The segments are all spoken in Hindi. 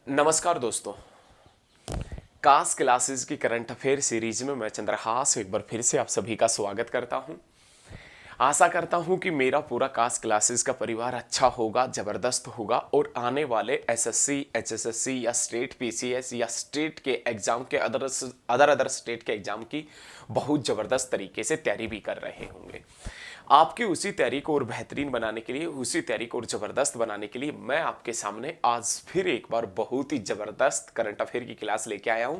नमस्कार दोस्तों। कास क्लासेस की करंट अफेयर सीरीज में मैं चंद्रहास एक बार फिर से आप सभी का स्वागत करता हूं। आशा करता हूं कि मेरा पूरा कास क्लासेस का परिवार अच्छा होगा, जबरदस्त होगा और आने वाले एसएससी, एचएसएससी या स्टेट पीसीएस या स्टेट के एग्जाम के अदर स्टेट के एग्जाम की बहुत जबरदस्त तरीके से तैयारी भी कर रहे होंगे। आपकी उसी तैयारी को और बेहतरीन बनाने के लिए, उसी तैयारी को और ज़बरदस्त बनाने के लिए मैं आपके सामने आज फिर एक बार बहुत ही ज़बरदस्त करंट अफेयर की क्लास लेके आया हूं।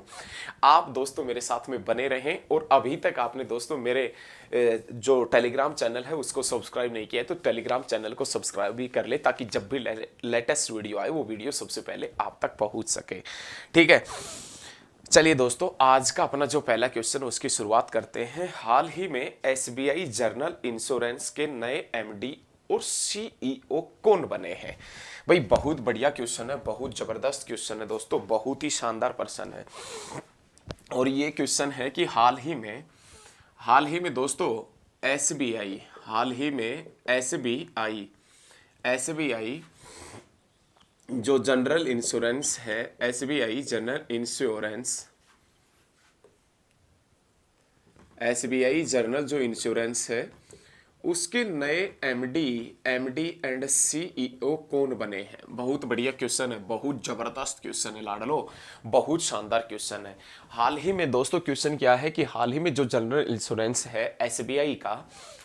आप दोस्तों मेरे साथ में बने रहें और अभी तक आपने दोस्तों मेरे जो टेलीग्राम चैनल है उसको सब्सक्राइब नहीं किया है तो टेलीग्राम चैनल को सब्सक्राइब भी कर ले, ताकि जब भी लेटेस्ट वीडियो आए वो वीडियो सबसे पहले आप तक पहुंच सके। ठीक है, चलिए दोस्तों, आज का अपना जो पहला क्वेश्चन है उसकी शुरुआत करते हैं। हाल ही में एसबीआई जनरल इंश्योरेंस के नए एमडी और सीईओ कौन बने हैं? भाई बहुत बढ़िया क्वेश्चन है, बहुत जबरदस्त क्वेश्चन है दोस्तों, बहुत ही शानदार प्रश्न है। और ये क्वेश्चन है कि हाल ही में दोस्तों एसबीआई हाल ही में एसबीआई जो जनरल इंश्योरेंस है, एसबीआई जनरल जो इंश्योरेंस है उसके नए एमडी एंड सीईओ कौन बने हैं? बहुत बढ़िया क्वेश्चन है, बहुत जबरदस्त क्वेश्चन है लाडलो, बहुत शानदार क्वेश्चन है। हाल ही में दोस्तों क्वेश्चन क्या है कि हाल ही में जो जनरल इंश्योरेंस है एसबीआई का,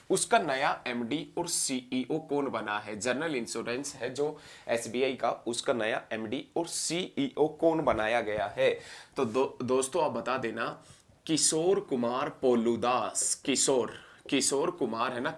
उसका नया एमडी और सीईओ कौन बना है? जनरल इंश्योरेंस है जो एसबीआई का, उसका नया एमडी और सीईओ कौन बनाया गया है? तो दोस्तों आप बता देना, किशोर कुमार पोलूदास। किशोर कुमार है ना,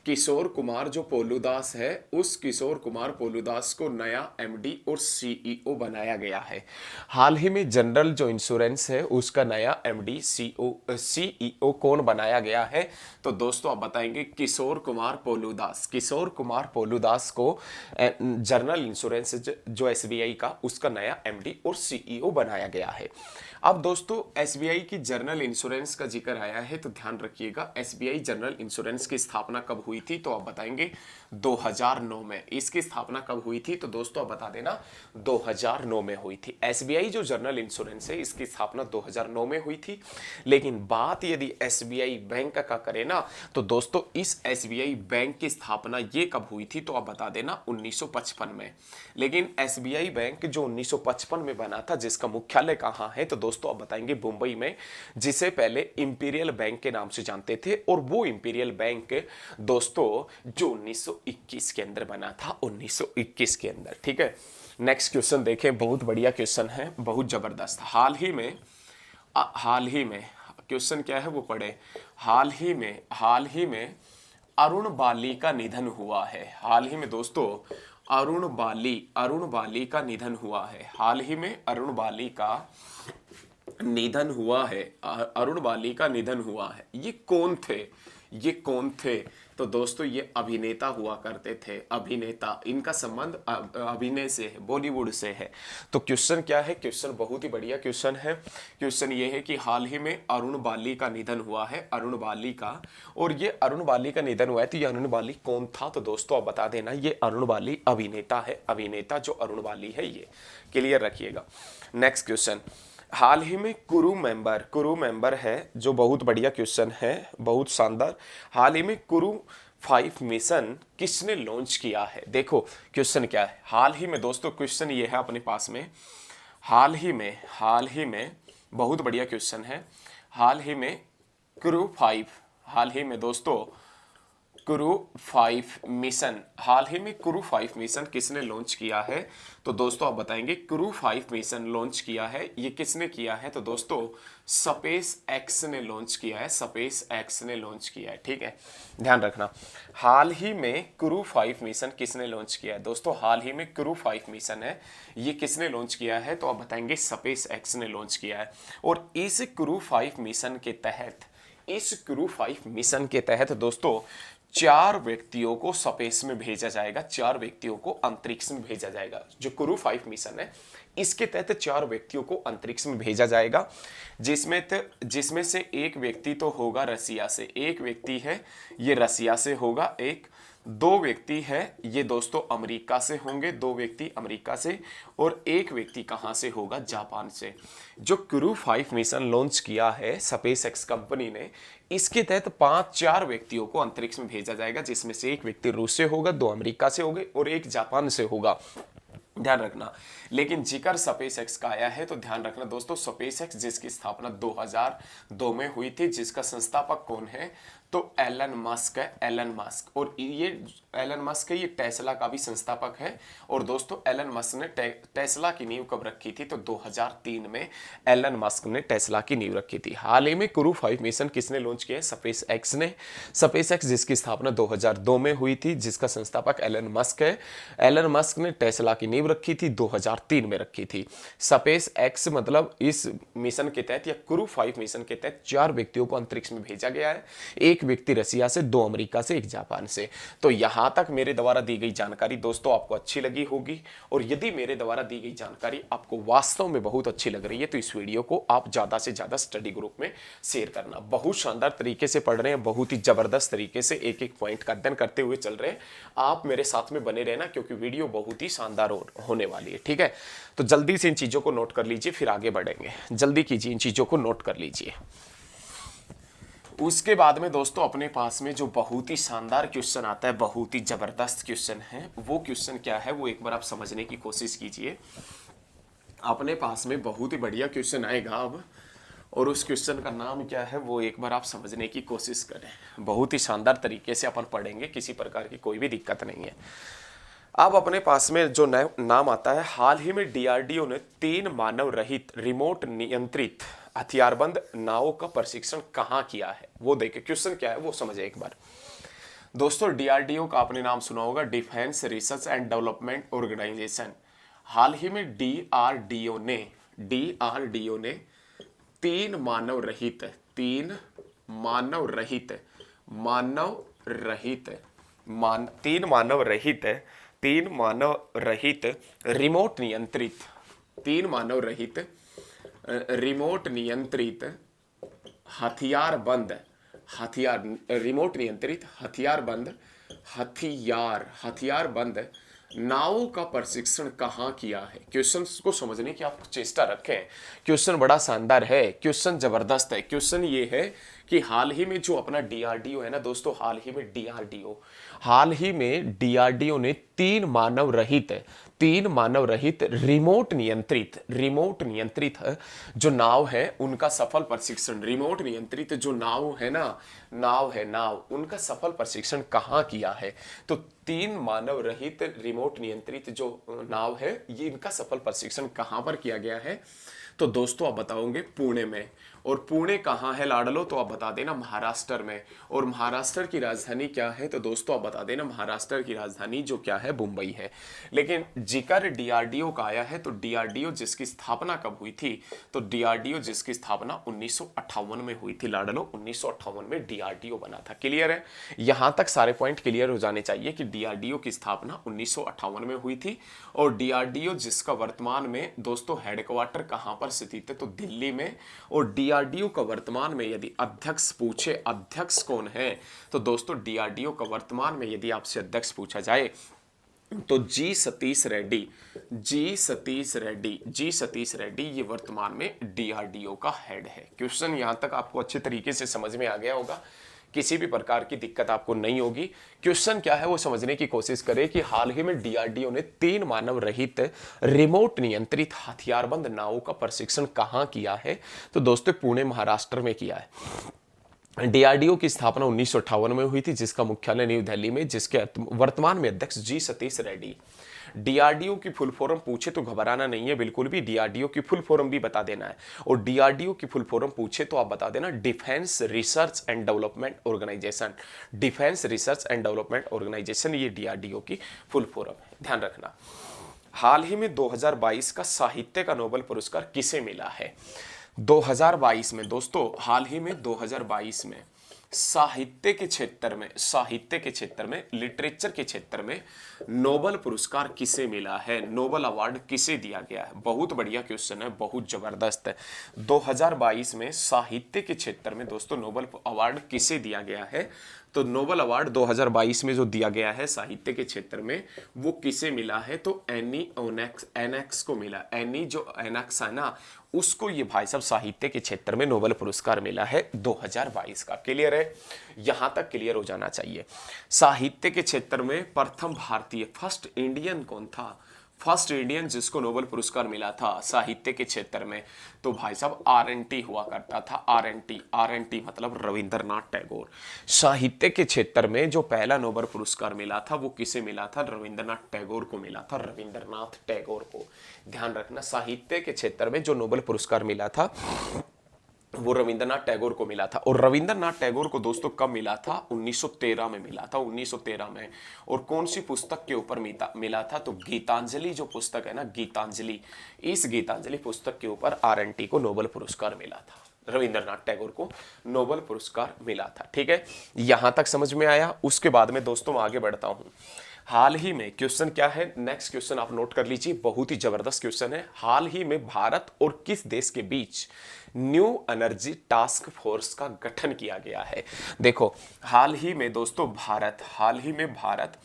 किशोर कुमार जो पोलूदास है, उस किशोर कुमार पोलूदास को नया एमडी और सीईओ बनाया गया है। हाल ही में जनरल जो इंश्योरेंस है उसका नया एमडी सीईओ कौन बनाया गया है? तो दोस्तों आप बताएंगे किशोर कुमार पोलूदास को जनरल इंश्योरेंस जो एसबीआई का, उसका नया एमडी और सीईओ बनाया गया है। अब दोस्तों एसबीआई की जनरल इंश्योरेंस का जिक्र आया है तो ध्यान रखिएगा, एसबीआई जनरल इंश्योरेंस की स्थापना कब हुई थी? तो आप बताएंगे 2009 में। इसकी स्थापना कब हुई थी? तो दोस्तों आप बता देना 2009 में हुई थी। एसबीआई जो जनरल इंश्योरेंस है इसकी स्थापना 2009 में हुई थी। लेकिन बात यदि एसबीआई बैंक का करें ना, तो दोस्तों इस एसबीआई बैंक की स्थापना ये कब हुई थी? तो आप बता देना 1955 में। लेकिन एसबीआई बैंक जो 1955 में बना था, जिसका मुख्यालय कहाँ है? तो दोस्तों आप बताएंगे मुंबई में, जिसे पहले इंपीरियल बैंक के नाम से जानते थे। और वो इंपीरियल बैंक दोस्तों जो 1921 के अंदर बना था, 1921 के अंदर। ठीक है, नेक्स्ट क्वेश्चन देखें, बहुत बढ़िया क्वेश्चन है, बहुत जबरदस्त। हाल ही में क्वेश्चन क्या है वो पढ़े। हाल ही में अरुण बाली का निधन हुआ है। हाल ही में दोस्तों अरुण बाली का निधन हुआ है। हाल ही में अरुण बाली का निधन हुआ है। अरुण बाली का निधन हुआ है। ये कौन थे? तो दोस्तों ये अभिनेता हुआ करते थे, अभिनेता। इनका संबंध अभिनय से है, बॉलीवुड से है। तो क्वेश्चन क्या है? क्वेश्चन बहुत ही बढ़िया क्वेश्चन है। क्वेश्चन ये है कि हाल ही में अरुण बाली का निधन हुआ है, अरुण बाली का। और ये अरुण बाली का निधन हुआ है तो ये अरुण बाली कौन था? तो दोस्तों आप बता देना, ये अरुण बाली अभिनेता है, अभिनेता जो अरुण बाली है, ये क्लियर रखिएगा। नेक्स्ट क्वेश्चन, हाल ही में कुरु मेंबर है, जो बहुत बढ़िया क्वेश्चन है, बहुत शानदार। हाल ही में कुरु 5 मिशन किसने लॉन्च किया है? देखो क्वेश्चन क्या है, हाल ही में दोस्तों क्वेश्चन ये है अपने पास में। हाल ही में बहुत बढ़िया क्वेश्चन है। हाल ही में कुरु 5 हाल ही में दोस्तों कुरु 5 मिशन हाल ही में कुरु 5 मिशन किसने लॉन्च किया है? तो दोस्तों आप बताएंगे कुरु 5 मिशन लॉन्च किया है, ये किसने किया है? तो दोस्तों स्पेस एक्स ने लॉन्च किया है, स्पेस एक्स ने लॉन्च किया है। ठीक है, ध्यान रखना। हाल ही में कुरु 5 मिशन किसने लॉन्च किया है? दोस्तों हाल ही में कुरु 5 मिशन है, ये किसने लॉन्च किया है? तो आप बताएंगे स्पेस एक्स ने लॉन्च किया है। और इस कुरु 5 मिशन के तहत दोस्तों 4 व्यक्तियों को स्पेस में भेजा जाएगा, 4 व्यक्तियों को अंतरिक्ष में भेजा जाएगा। जो कुरु 5 मिशन है इसके तहत 4 व्यक्तियों को अंतरिक्ष में भेजा जाएगा, जिसमें से एक व्यक्ति तो होगा रसिया से, एक व्यक्ति है ये रसिया से होगा, एक दो व्यक्ति है ये दोस्तों अमेरिका से होंगे, दो व्यक्ति अमेरिका से, और एक व्यक्ति कहां से होगा, जापान से। जो क्रू 5 मिशन लॉन्च किया है स्पेस एक्स कंपनी ने, इसके तहत 5-4 व्यक्तियों को अंतरिक्ष में भेजा जाएगा, जिसमें से एक व्यक्ति रूस से होगा, दो अमेरिका से होंगे और एक जापान से होगा, ध्यान रखना। लेकिन जिक्र स्पेस एक्स का आया है तो ध्यान रखना दोस्तों, स्पेस एक्स जिसकी स्थापना 2002 में हुई थी, जिसका संस्थापक कौन है, तो एलन मस्क है, एलन मस्क। और ये एलन मस्क है, ये टेस्ला का भी संस्थापक है। और दोस्तों एलन मस्क ने टेस्ला की नींव कब रखी थी, तो 2003 में एलन मस्क ने टेस्ला की नींव रखी थी। हाल ही में क्रू 5 मिशन किसने लॉन्च किया है, स्पेस एक्स ने। स्पेस एक्स जिसकी स्थापना 2002 में हुई थी, जिसका संस्थापक एलन मस्क है। एलन मस्क ने टेस्ला की नींव रखी थी, 2003 में रखी थी। स्पेस एक्स मतलब इस मिशन के तहत या क्रू 5 मिशन के तहत 4 व्यक्तियों को अंतरिक्ष में भेजा गया है, एक व्यक्ति रसिया से, दो अमेरिका से, एक जापान से। तो यहां तक मेरे द्वारा दी गई जानकारी दोस्तों आपको अच्छी लगी होगी, और यदि मेरे द्वारा दी गई जानकारी आपको वास्तव में बहुत अच्छी लग रही है तो इस वीडियो को आप ज्यादा से ज्यादा स्टडी ग्रुप में शेयर करना। बहुत शानदार तरीके से पढ़ रहे हैं, बहुत ही जबरदस्त तरीके से एक एक पॉइंट का अध्ययन करते हुए चल रहे हैं। आप मेरे साथ में बने रहना, क्योंकि वीडियो बहुत ही शानदार होने वाली है, ठीक है। तो जल्दी से इन चीजों को नोट कर लीजिए, फिर आगे बढ़ेंगे। जल्दी कीजिए, इन चीजों को नोट कर लीजिए। उसके बाद में दोस्तों अपने पास में जो बहुत ही शानदार क्वेश्चन आता है, बहुत ही जबरदस्त क्वेश्चन है, वो क्वेश्चन क्या है वो एक बार आप समझने की कोशिश कीजिए। अपने पास में बहुत ही बढ़िया क्वेश्चन आएगा अब, और उस क्वेश्चन का नाम क्या है वो एक बार आप समझने की कोशिश करें। बहुत ही शानदार तरीके से अपन पढ़ेंगे, किसी प्रकार की कोई भी दिक्कत नहीं है। अब अपने पास में जो नाम आता है, हाल ही में डीआरडीओ ने 3 मानव रहित रिमोट नियंत्रित हथियारबंद नावों का प्रशिक्षण कहां किया है, वो देखिए क्वेश्चन क्या है वो समझे एक बार। दोस्तों डीआरडीओ का आपने नाम सुना होगा, defence research and development organisation. हाल ही में डीआरडीओ ने 3 मानव रहित तीन मानव रहित रिमोट नियंत्रित हथियारबंद नावों का प्रशिक्षण कहाँ किया है। क्वेश्चन को समझने की आप चेष्टा रखें। क्वेश्चन बड़ा शानदार है, क्वेश्चन जबरदस्त है। क्वेश्चन ये है कि हाल ही में जो अपना डीआरडीओ है ना दोस्तों, हाल ही में डीआरडीओ ने 3 मानव रहित रिमोट नियंत्रित जो नाव है उनका सफल प्रशिक्षण, रिमोट नियंत्रित जो नाव उनका सफल प्रशिक्षण कहाँ किया है। तो 3 मानव रहित रिमोट नियंत्रित जो नाव है, ये इनका सफल प्रशिक्षण कहां पर किया गया है, तो दोस्तों आप बताओगे पुणे में। और पुणे कहाँ है लाडलो, तो आप बता देना महाराष्ट्र में। और महाराष्ट्र की राजधानी क्या है, तो दोस्तों आप बता देना महाराष्ट्र की राजधानी जो क्या है, मुंबई है। लेकिन जिक्र डीआरडीओ का आया है, तो डीआरडीओ जिसकी स्थापना कब हुई थी, तो डीआरडीओ जिसकी स्थापना 1958 में हुई थी लाडलो, 1958 में डीआरडीओ बना था। क्लियर है, यहां तक सारे पॉइंट क्लियर हो जाने चाहिए कि डीआरडीओ की स्थापना 1958 में हुई थी। और डीआरडीओ जिसका वर्तमान में दोस्तों हेडक्वार्टर कहां पर स्थित है, तो दिल्ली में। और डीआरडीओ का वर्तमान में यदि अध्यक्ष पूछे, अध्यक्ष कौन है, तो दोस्तों डीआरडीओ का वर्तमान में यदि आपसे अध्यक्ष पूछा जाए तो जी सतीश रेड्डी ये वर्तमान में डीआरडीओ का हेड है। क्वेश्चन यहां तक आपको अच्छे तरीके से समझ में आ गया होगा, किसी भी प्रकार की दिक्कत आपको नहीं होगी। क्वेश्चन क्या है वो समझने की कोशिश करें कि हाल ही में डीआरडीओ ने 3 मानव रहित रिमोट नियंत्रित हथियारबंद नावों का प्रशिक्षण कहां किया है, तो दोस्तों पुणे महाराष्ट्र में किया है। डीआरडीओ की स्थापना 1958 में हुई थी, जिसका मुख्यालय न्यू दिल्ली में, जिसके वर्तमान में अध्यक्ष जी सतीश रेड्डी। डीआरडीओ की फुल फॉर्म पूछे तो घबराना नहीं है बिल्कुल भी, डीआरडीओ की फुल फॉर्म भी बता देना है। और डीआरडीओ की फुल फॉर्म पूछे तो आप बता देना defence research and development organisation. Defence research and development organisation ये डीआरडीओ की फुल फॉर्म है, ध्यान रखना। हाल ही में 2022 का साहित्य का नोबेल पुरस्कार किसे मिला है, 2022 में दोस्तों, हाल ही में 2022 में साहित्य के क्षेत्र में लिटरेचर के क्षेत्र में नोबेल पुरस्कार किसे मिला है, नोबेल अवार्ड किसे दिया गया है। बहुत बढ़िया क्वेश्चन है, बहुत जबरदस्त है। 2022 में साहित्य के क्षेत्र में दोस्तों नोबेल अवार्ड किसे दिया गया है, तो नोबेल अवार्ड 2022 में जो दिया गया है साहित्य के क्षेत्र में, वो किसे मिला है? तो एनी एनेक्स को मिला। एनी जो एनेक्स है ना, उसको ये भाई साहब साहित्य के क्षेत्र में नोबेल पुरस्कार मिला है 2022 का। क्लियर है? यहां तक क्लियर हो जाना चाहिए। साहित्य के क्षेत्र में प्रथम भारतीय, फर्स्ट इंडियन कौन था? फर्स्ट इंडियन जिसको नोबेल पुरस्कार मिला था साहित्य के क्षेत्र में, तो भाई साहब आरएनटी हुआ करता था। आरएनटी, आरएनटी मतलब रविंद्रनाथ टैगोर। साहित्य के क्षेत्र में जो पहला नोबेल पुरस्कार मिला था वो किसे मिला था? रविंद्रनाथ टैगोर को मिला था। रविंद्रनाथ टैगोर को ध्यान रखना, साहित्य के क्षेत्र में जो नोबेल पुरस्कार मिला था वो रविंद्रनाथ टैगोर को मिला था। और रविंद्रनाथ टैगोर को दोस्तों कब मिला था? 1913 में मिला था, 1913 में। और कौन सी पुस्तक के ऊपर मिला था? तो गीतांजलि जो पुस्तक है ना, गीतांजलि, इस गीतांजलि पुस्तक के ऊपर आरएनटी को नोबेल पुरस्कार मिला था। रविंद्रनाथ टैगोर को नोबेल पुरस्कार मिला था। ठीक है, यहां तक समझ में आया। उसके बाद में दोस्तों आगे बढ़ता हूं। हाल ही में क्वेश्चन क्या है, नेक्स्ट क्वेश्चन आप नोट कर लीजिए, बहुत ही जबरदस्त क्वेश्चन है। हाल ही में भारत और किस देश के बीच न्यू एनर्जी टास्क फोर्स का गठन किया गया है? देखो, हाल ही में दोस्तों हाल ही में भारत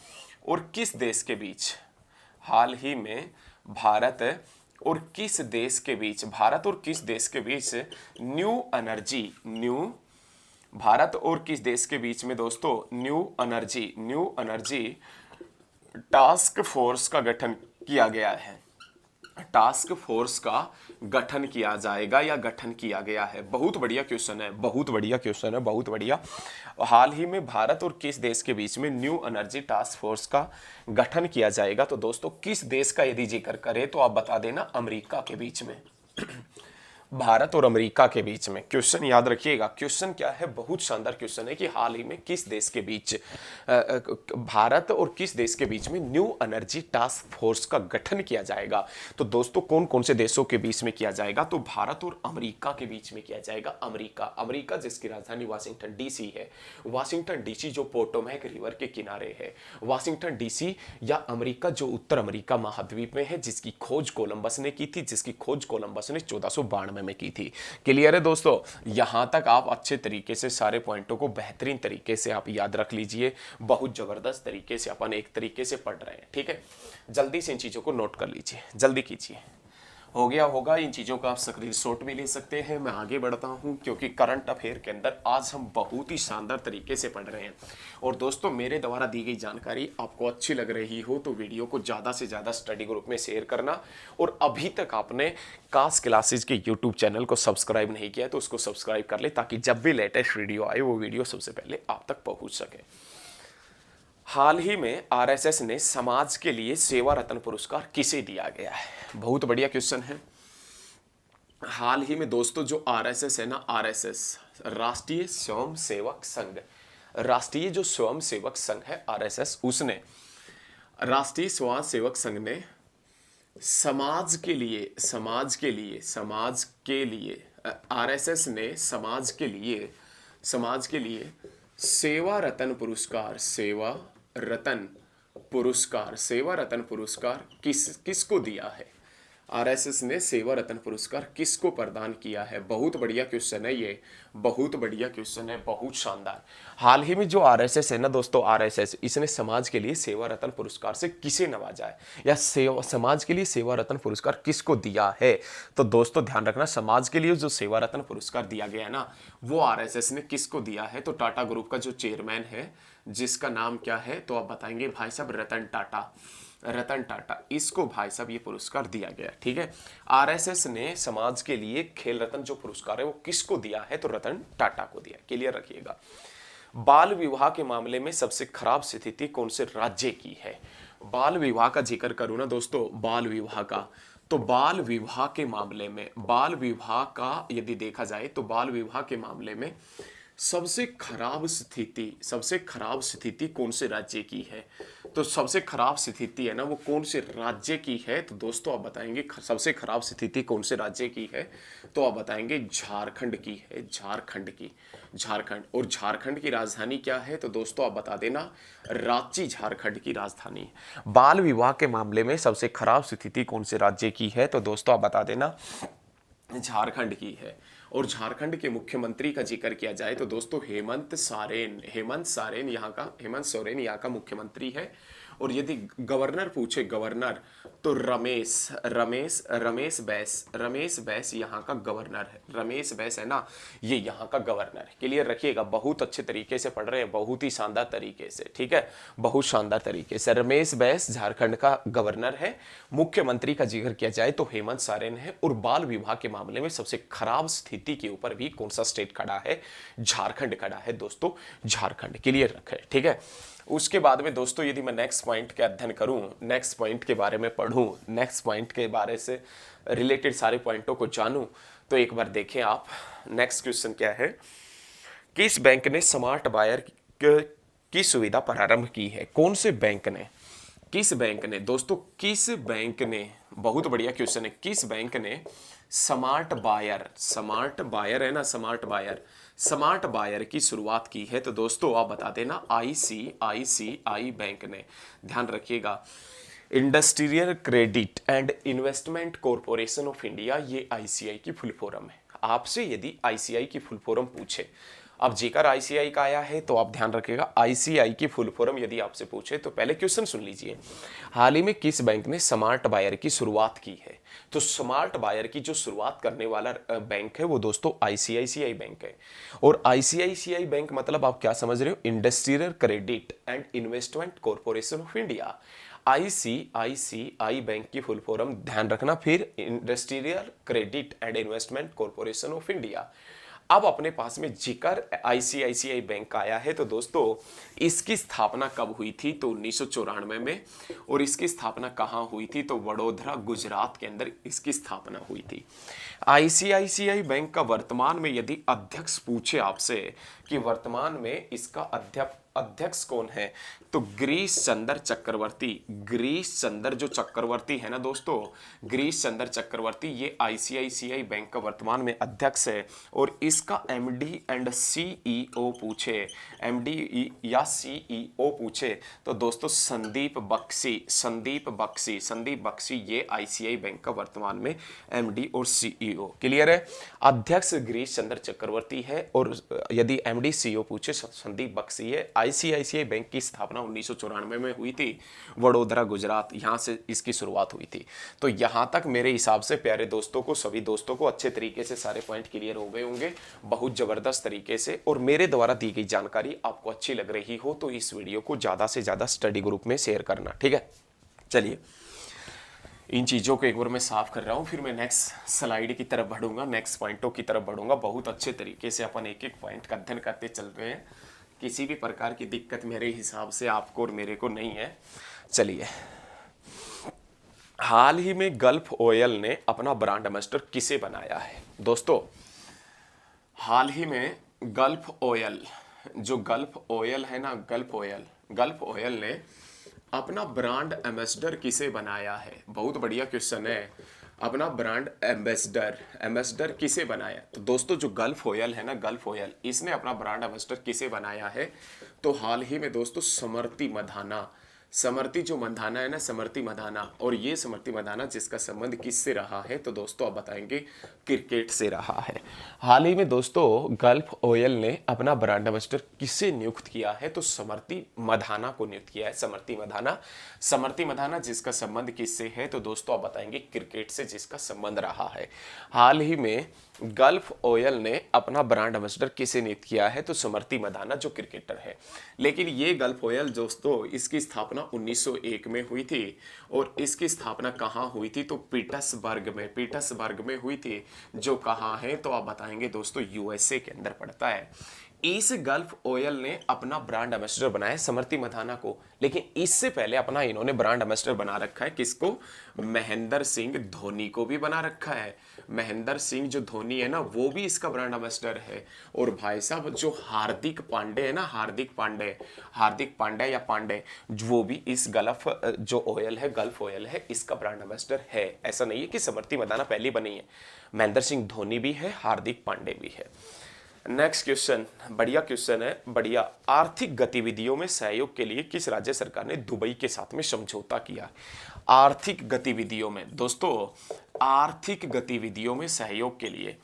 और किस देश के बीच, हाल ही में भारत और किस देश के बीच, भारत और किस देश के बीच भारत और किस देश के बीच में दोस्तों न्यू एनर्जी टास्क फोर्स का गठन किया गया है? टास्क फोर्स का गठन किया जाएगा या गठन किया गया है? बहुत बढ़िया क्वेश्चन है, बहुत बढ़िया क्वेश्चन है, बहुत बढ़िया। हाल ही में भारत और किस देश के बीच में न्यू एनर्जी टास्क फोर्स का गठन किया जाएगा? तो दोस्तों किस देश का यदि जिक्र करें तो आप बता देना अमेरिका के बीच में। भारत और अमेरिका के बीच में। क्वेश्चन याद रखिएगा, क्वेश्चन क्या है, बहुत शानदार क्वेश्चन है कि हाल ही में किस देश के बीच, भारत और किस देश के बीच में न्यू एनर्जी टास्क फोर्स का गठन किया जाएगा? तो दोस्तों कौन कौन से देशों के बीच में किया जाएगा? तो भारत और अमेरिका के बीच में किया जाएगा। अमेरिका जिसकी राजधानी वाशिंगटन डीसी है। वाशिंगटन डीसी जो पोटोमैक रिवर के किनारे है। वाशिंगटन डीसी या अमेरिका जो उत्तर अमेरिका महाद्वीप में है, जिसकी खोज कोलंबस ने की थी, जिसकी खोज कोलंबस ने 1492 में की थी। क्लियर है दोस्तों? यहां तक आप अच्छे तरीके से सारे पॉइंटों को बेहतरीन तरीके से आप याद रख लीजिए। बहुत जबरदस्त तरीके से अपन एक तरीके से पढ़ रहे हैं। ठीक है, जल्दी से इन चीजों को नोट कर लीजिए, जल्दी कीजिए। हो गया होगा, इन चीज़ों का आप स्क्रीनशॉट भी ले सकते हैं। मैं आगे बढ़ता हूं क्योंकि करंट अफेयर के अंदर आज हम बहुत ही शानदार तरीके से पढ़ रहे हैं। और दोस्तों मेरे द्वारा दी गई जानकारी आपको अच्छी लग रही हो तो वीडियो को ज़्यादा से ज़्यादा स्टडी ग्रुप में शेयर करना। और अभी तक आपने काश क्लासेज के यूट्यूब चैनल को सब्सक्राइब नहीं किया तो उसको सब्सक्राइब कर ले, ताकि जब भी लेटेस्ट वीडियो आए वो वीडियो सबसे पहले आप तक पहुँच सके। हाल ही में आरएसएस ने समाज के लिए सेवा रत्न पुरस्कार किसे दिया गया है? बहुत बढ़िया क्वेश्चन है। हाल ही में दोस्तों जो आरएसएस है ना, आरएसएस राष्ट्रीय स्वयं सेवक संघ, राष्ट्रीय जो स्वयं सेवक संघ है आरएसएस, उसने राष्ट्रीय स्वयं सेवक संघ ने समाज के लिए आरएसएस ने समाज के लिए सेवा रत्न पुरस्कार किसको दिया है? आरएसएस ने सेवा रत्न पुरस्कार किसको प्रदान किया है? बहुत बढ़िया क्वेश्चन है ये, बहुत बढ़िया क्वेश्चन है, बहुत शानदार। हाल ही में जो आरएसएस है ना दोस्तों, आरएसएस इसने समाज के लिए सेवा रत्न पुरस्कार से किसे नवाजा है, या समाज के लिए सेवा रत्न पुरस्कार किसको दिया है? तो दोस्तों ध्यान रखना, समाज के लिए जो सेवा रत्न पुरस्कार दिया गया है ना, वो आरएसएस ने किसको दिया है? तो टाटा ग्रुप का जो चेयरमैन है, जिसका नाम क्या है, तो आप बताएंगे भाई साहब रतन टाटा, इसको भाई साहब ये पुरस्कार दिया गया। ठीक है, आरएसएस ने समाज के लिए खेल रत्न जो पुरस्कार है वो किसको दिया है? तो रतन टाटा को दिया। क्लियर रखिएगा। बाल विवाह के मामले में सबसे खराब स्थिति कौन से राज्य की है? बाल विवाह का जिक्र करूं ना दोस्तों, बाल विवाह का, तो बाल विवाह के मामले में, बाल विवाह का यदि देखा जाए तो बाल विवाह के मामले में सबसे खराब स्थिति कौन से राज्य की है? तो सबसे खराब स्थिति है ना वो कौन से राज्य की है? तो दोस्तों आप बताएंगे सबसे खराब स्थिति कौन से राज्य की है? तो आप बताएंगे झारखंड की है, झारखंड। और झारखंड की राजधानी क्या है? तो दोस्तों आप बता देना, रांची झारखंड की राजधानी है। बाल विवाह के मामले में सबसे खराब स्थिति कौन से राज्य की है? तो दोस्तों आप बता देना, झारखंड की है। और झारखंड के मुख्यमंत्री का जिक्र किया जाए तो दोस्तों हेमंत सोरेन यहाँ का मुख्यमंत्री है। और यदि गवर्नर पूछे गवर्नर, तो रमेश बैस यहाँ का गवर्नर है। रमेश बैस है ना, ये यहाँ का गवर्नर है। क्लियर रखिएगा, बहुत अच्छे तरीके से पढ़ रहे हैं, बहुत ही शानदार तरीके से, ठीक है, बहुत शानदार तरीके से। रमेश बैस झारखंड का गवर्नर है। मुख्यमंत्री का जिक्र किया जाए तो हेमंत सोरेन है। और बाल विवाह के मामले में सबसे खराब स्थिति के ऊपर भी कौन सा स्टेट खड़ा है? झारखंड खड़ा है दोस्तों, झारखंड। क्लियर रखे, ठीक है। उसके बाद में दोस्तों यदि मैं नेक्स्ट पॉइंट के अध्ययन करूं, नेक्स्ट पॉइंट के बारे में पढ़ूं, नेक्स्ट पॉइंट के बारे से रिलेटेड सारे पॉइंटों को जानूं, तो एक बार देखें आप। नेक्स्ट क्वेश्चन क्या है? किस बैंक ने स्मार्ट बायर की सुविधा प्रारंभ की है? कौन से बैंक ने? किस बैंक ने दोस्तों, किस बैंक ने? बहुत बढ़िया क्वेश्चन है। किस बैंक ने स्मार्ट बायर है ना, स्मार्ट बायर की शुरुआत की है? तो दोस्तों आप बता देना, आईसीआईसीआई बैंक ने। ध्यान रखिएगा, industrial credit and investment corporation of India, ये आईसीआई की फुल फॉर्म है। आपसे यदि आईसीआई की फुल फॉर्म पूछे, अब जेकर आईसीआई का आया है तो आप ध्यान रखिएगा, आईसीआई की फुल फॉर्म यदि आपसे पूछे तो पहले क्वेश्चन सुन लीजिए। हाल ही में किस बैंक ने स्मार्ट बायर की शुरुआत की है? तो स्मार्ट बायर की जो शुरुआत करने वाला बैंक है वो दोस्तों आईसीआईसीआई बैंक है। और आईसीआईसीआई बैंक मतलब आप क्या समझ रहे हो? Industrial credit and investment corporation of India. ICICI bank की फुल फॉर्म ध्यान रखना, फिर industrial credit and investment corporation of India. अब अपने पास में जिक्र आईसीआईसीआई बैंक का आया है तो दोस्तों इसकी स्थापना कब हुई थी? तो 1994 में। और इसकी स्थापना कहाँ हुई थी? तो वडोदरा, गुजरात के अंदर इसकी स्थापना हुई थी। आईसीआईसीआई बैंक का वर्तमान में यदि अध्यक्ष पूछे आपसे कि वर्तमान में इसका अध्यक्ष कौन है, तो गिरीश चंद्र चक्रवर्ती। गिरीश चंद्र जो चक्रवर्ती है ना दोस्तों, गिरीश चंद्र चक्रवर्ती, ये आईसीआईसीआई बैंक का वर्तमान में अध्यक्ष है। और इसका एमडी एंड सीईओ पूछे, एमडी या सीईओ पूछे तो दोस्तों संदीप बख्शी ये आईसीआई बैंक का वर्तमान में एमडी और सीईओ। क्लियर है? अध्यक्ष गिरीश चंद्र चक्रवर्ती है और यदि एमडी सीईओ पूछे संदीप बख्शी है। आईसीआईसीआई बैंक की स्थापना 1994 में हुई थी, वडोदरा, गुजरात, यहां से इसकी शुरुआत हुई थी। तो यहां तक मेरे हिसाब से प्यारे दोस्तों को, सभी दोस्तों को अच्छे तरीके से सारे पॉइंट क्लियर हो गए होंगे, बहुत जबरदस्त तरीके से। और मेरे द्वारा दी गई जानकारी आपको अच्छी लग रही हो तो इस वीडियो को ज्यादा से ज्यादा स्टडी ग्रुप में शेयर करना, ठीक है। चलिए इन चीज़ों को एक बार मैं साफ कर रहा हूँ, फिर मैं नेक्स्ट स्लाइड की तरफ बढ़ूंगा, नेक्स्ट पॉइंटों की तरफ बढ़ूंगा। बहुत अच्छे तरीके से अपन एक एक पॉइंट का अध्ययन करते चल रहे हैं, किसी भी प्रकार की दिक्कत मेरे हिसाब से आपको और मेरे को नहीं है। चलिए, हाल ही में गल्फ ऑयल ने अपना ब्रांड एम्बेसडर किसे बनाया है? दोस्तों हाल ही में गल्फ ऑयल, जो गल्फ ऑयल है ना, गल्फ ऑयल ने अपना ब्रांड एम्बेसडर किसे बनाया है? बहुत बढ़िया क्वेश्चन है। अपना ब्रांड एम्बेसडर किसे बनाया? तो दोस्तों जो गल्फ ऑयल है ना, गल्फ ऑयल, इसने अपना ब्रांड एम्बेसडर किसे बनाया है? तो हाल ही में दोस्तों समृति मधाना, जो मंधाना है ना, समृति मधाना। और ये समृति मधाना जिसका संबंध किससे रहा है? तो दोस्तों आप बताएंगे क्रिकेट से रहा है। हाल ही में दोस्तों गल्फ ऑयल ने अपना ब्रांड एम्बेसडर किसे नियुक्त किया है? तो समृति मधाना को नियुक्त किया है। समृति मधाना जिसका संबंध किससे है? तो दोस्तों आप बताएंगे क्रिकेट से, जिसका संबंध रहा है। हाल ही में गल्फ ऑयल ने अपना ब्रांड एम्बेसडर किसे नियुक्त किया है? तो समृति मधाना जो क्रिकेटर है। लेकिन ये गल्फ ऑयल दोस्तों, इसकी स्थापना 1901 में हुई थी। और इसकी स्थापना कहाँ हुई थी? तो पीटर्सबर्ग में हुई थी, जो कहाँ है? तो आप बताएंगे दोस्तों यूएसए के अंदर पड़ता है। इस गल्फ ऑयल ने अपना ब्रांड एम्बेसडर बनाया समृति मधाना को, लेकिन इससे पहले अपना इन्होंने ब्रांड एम्बेसडर बना रखा है किसको? महेंद्र सिंह धोनी को भी बना रखा है। महेंद्र सिंह जो धोनी है ना, वो भी इसका ब्रांड एम्बेसडर है। और भाई साहब जो हार्दिक पांडे है ना, हार्दिक पांडे या पांडे, वो भी इस गल्फ जो ऑयल है, गल्फ ऑयल है, इसका ब्रांड एम्बेसडर है। ऐसा नहीं है कि समृति मधाना पहली बनी है, महेंद्र सिंह धोनी भी है, हार्दिक पांडे भी है। नेक्स्ट क्वेश्चन, बढ़िया क्वेश्चन है, बढ़िया। आर्थिक गतिविधियों में सहयोग के लिए किस राज्य सरकार ने दुबई के साथ में समझौता किया? आर्थिक गतिविधियों में दोस्तों आर्थिक गतिविधियों में सहयोग के लिए,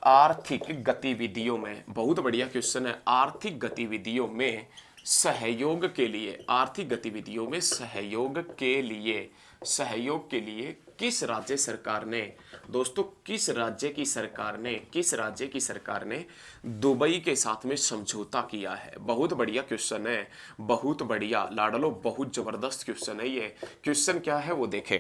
आर्थिक गतिविधियों में, बहुत बढ़िया क्वेश्चन है, आर्थिक गतिविधियों में सहयोग के लिए, आर्थिक गतिविधियों में सहयोग के लिए, सहयोग के लिए किस राज्य सरकार ने, दोस्तों किस राज्य की सरकार ने, किस राज्य की सरकार ने दुबई के साथ में समझौता किया है? बहुत बढ़िया क्वेश्चन है, बहुत बढ़िया लाडलो, बहुत जबरदस्त क्वेश्चन है ये। क्वेश्चन क्या है वो देखें,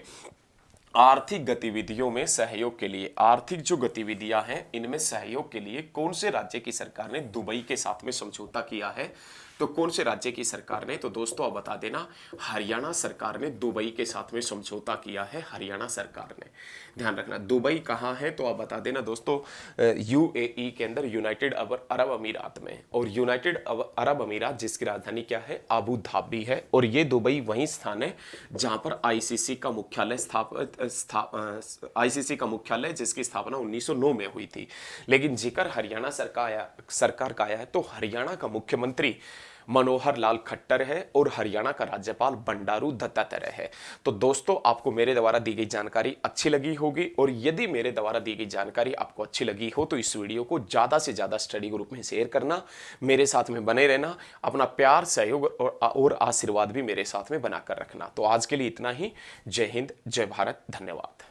आर्थिक गतिविधियों में सहयोग के लिए, आर्थिक जो गतिविधियां हैं इनमें सहयोग के लिए कौन से राज्य की सरकार ने दुबई के साथ में समझौता किया है? तो कौन से राज्य की सरकार ने? तो दोस्तों आप बता देना, हरियाणा सरकार ने दुबई के साथ में समझौता किया है, हरियाणा सरकार ने। ध्यान रखना दुबई कहाँ है, तो आप बता देना दोस्तों यूएई के अंदर, यूनाइटेड अरब अमीरात में। और यूनाइटेड अरब अमीरात जिसकी राजधानी क्या है? अबू धाबी है। और ये दुबई वही स्थान है जहां पर आईसीसी का मुख्यालय आईसीसी का मुख्यालय जिसकी स्थापना 1909 में हुई थी। लेकिन जिक्र हरियाणा सरकार का आया है तो हरियाणा का मुख्यमंत्री मनोहर लाल खट्टर है और हरियाणा का राज्यपाल बंडारू दत्तात्रेय है। तो दोस्तों आपको मेरे द्वारा दी गई जानकारी अच्छी लगी होगी, और यदि मेरे द्वारा दी गई जानकारी आपको अच्छी लगी हो तो इस वीडियो को ज़्यादा से ज़्यादा स्टडी ग्रुप में शेयर करना, मेरे साथ में बने रहना, अपना प्यार सहयोग और आशीर्वाद भी मेरे साथ में बनाकर रखना। तो आज के लिए इतना ही। जय हिंद, जय भारत, धन्यवाद।